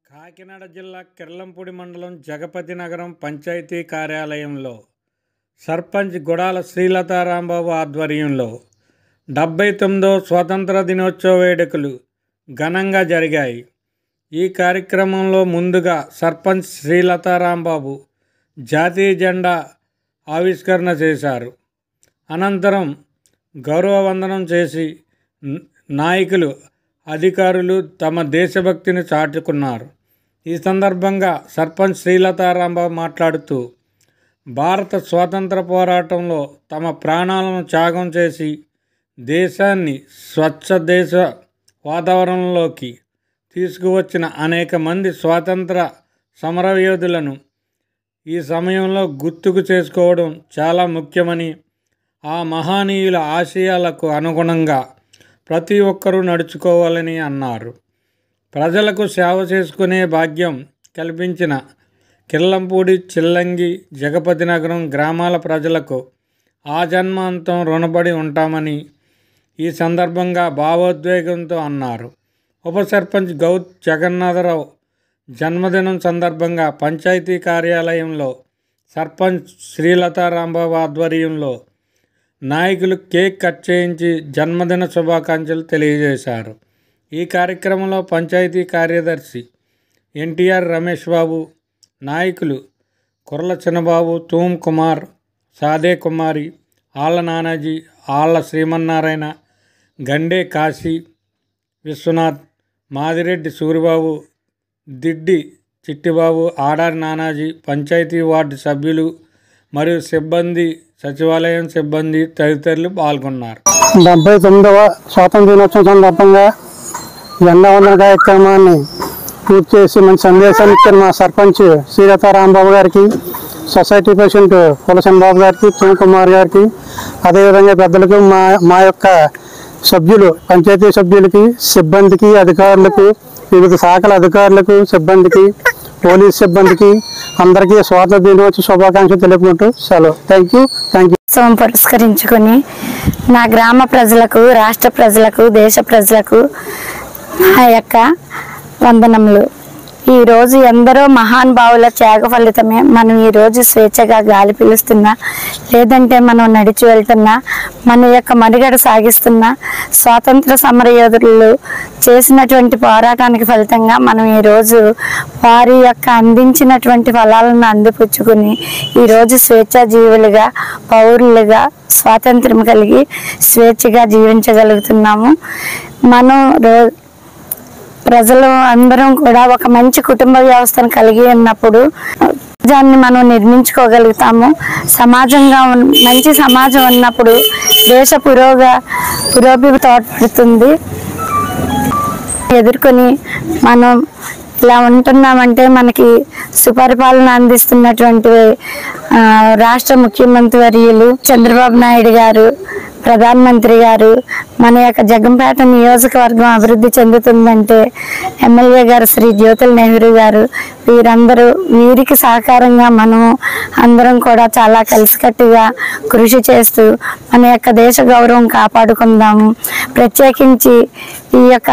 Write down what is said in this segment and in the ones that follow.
కాకినాడ జిల్లా కిర్లంపూడి మండలం జగపతి నగరం పంచాయతీ కార్యాలయంలో సర్పంచ్ గుడాల శ్రీలతారాంబాబు ఆధ్వర్యంలో 79వ స్వాతంత్ర దినోత్సవ వేడుకలు ఘనంగా జరిగాయి. ఈ కార్యక్రమంలో ముందుగా సర్పంచ్ శ్రీలతారాంబాబు జాతీయ జెండా ఆవిష్కరణ చేశారు. అనంతరం గౌరవ వందనం చేసి నాయకులు, అధికారులు తమ దేశభక్తిని చాటుకున్నారు. ఈ సందర్భంగా సర్పంచ్ శ్రీలతారాంబాబు మాట్లాడుతూ, భారత స్వాతంత్ర పోరాటంలో తమ ప్రాణాలను త్యాగం చేసి దేశాన్ని స్వచ్ఛ దేశ వాతావరణంలోకి తీసుకువచ్చిన అనేక మంది స్వాతంత్ర సమరయోధులను ఈ సమయంలో గుర్తుకు చేసుకోవడం చాలా ముఖ్యమని, ఆ మహనీయుల ఆశయాలకు అనుగుణంగా ప్రతి ఒక్కరూ నడుచుకోవాలని అన్నారు. ప్రజలకు సేవ చేసుకునే భాగ్యం కల్పించిన కిర్లంపూడి, చిల్లంగి, జగపతి నగరం గ్రామాల ప్రజలకు ఆజన్మాంతం రుణపడి ఉంటామని ఈ సందర్భంగా భావోద్వేగంతో అన్నారు. ఉప సర్పంచ్ గౌత్ జగన్నాథరావు జన్మదినం సందర్భంగా పంచాయతీ కార్యాలయంలో సర్పంచ్ శ్రీలతారాంబాబు ఆధ్వర్యంలో నాయకులు కేక్ కట్ చేయించి జన్మదిన శుభాకాంక్షలు తెలియజేశారు. ఈ కార్యక్రమంలో పంచాయతీ కార్యదర్శి ఎన్టీఆర్ రమేష్ బాబు, నాయకులు కుర్ల చిన్నబాబు, తూమ్ కుమార్, సాదే కుమారి, ఆళ్ళ నానాజీ, ఆళ్ళ శ్రీమన్నారాయణ, గండే కాశీ విశ్వనాథ్, మాదిరెడ్డి సూరిబాబు, దిడ్డి చిట్టిబాబు, ఆడారి నానాజీ, పంచాయతీ వార్డు సభ్యులు మరియు సిబ్బంది, సచివాలయం సిబ్బంది తదితరులు పాల్గొన్నారు. 79వ స్వాతంత్ర దినోత్సవం సందర్భంగా జెండా వందన కార్యక్రమాన్ని పూర్తి చేసి మంచి సందేశాన్ని ఇచ్చిన మా సర్పంచ్ శ్రీలతారాంబాబు గారికి, సొసైటీ ప్రెసిడెంట్ కులచంద్రబాబు గారికి, తూమ్ కుమార్ గారికి, అదేవిధంగా పెద్దలకు, మా యొక్క సభ్యులు, పంచాయతీ సభ్యులకి, సిబ్బందికి, అధికారులకు, వివిధ శాఖల అధికారులకు, సిబ్బందికి, పోలీస్ సిబ్బందికి అందరికీ స్వాతంత్ర దినోత్సవ శుభాకాంక్షలు తెలుపుకుంటూ సెలవు. Thank you. పురస్కరించుకొని నా గ్రామ ప్రజలకు, రాష్ట్ర ప్రజలకు, దేశ ప్రజలకు నా యొక్క వందనములు. ఈరోజు ఎందరో మహానుభావుల త్యాగ ఫలితమే మనం ఈరోజు స్వేచ్ఛగా గాలి పీలుస్తున్నా, లేదంటే మనం నడిచి వెళ్తున్నా, మన యొక్క మనుగడ సాగిస్తున్న స్వాతంత్ర సమరయోధులు చేసినటువంటి పోరాటానికి ఫలితంగా మనం ఈరోజు వారి యొక్క అందించినటువంటి ఫలాలను అందిపుచ్చుకుని ఈరోజు స్వేచ్ఛా జీవులుగా, పౌరులుగా స్వాతంత్రం కలిగి స్వేచ్ఛగా జీవించగలుగుతున్నాము. మనం ప్రజలు అందరం కూడా ఒక మంచి కుటుంబ వ్యవస్థను కలిగి ఉన్నప్పుడు సమాజాన్ని మనం నిర్మించుకోగలుగుతాము. సమాజంగా మంచి సమాజం ఉన్నప్పుడు దేశ పురోభివృద్ధి తోడ్పడుతుంది. ఎదుర్కొని మనం ఇలా ఉంటున్నామంటే మనకి సుపరిపాలన అందిస్తున్నటువంటి రాష్ట్ర ముఖ్యమంత్రి వర్యులు చంద్రబాబు నాయుడు గారు, ప్రధానమంత్రి గారు, మన యొక్క జగంపేట నియోజకవర్గం అభివృద్ధి చెందుతుందంటే ఎమ్మెల్యే గారు శ్రీ జ్యోతుల నెహ్రూ గారు, వీరికి సహకారంగా మనము అందరం కూడా చాలా కలిసికట్టుగా కృషి చేస్తూ మన యొక్క దేశ గౌరవం కాపాడుకుందాము. ప్రత్యేకించి ఈ యొక్క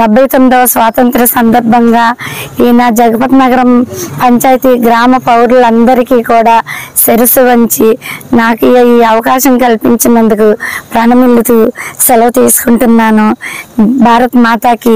79వ స్వాతంత్ర సందర్భంగా ఈయన జగపతి నగరం పంచాయతీ గ్రామ పౌరులందరికీ కూడా శిరస్సు వంచి నాకు ఈ అవకాశం కల్పించినందుకు ప్రణమిల్లుతూ సెలవు తీసుకుంటున్నాను. భారత్ మాతాకి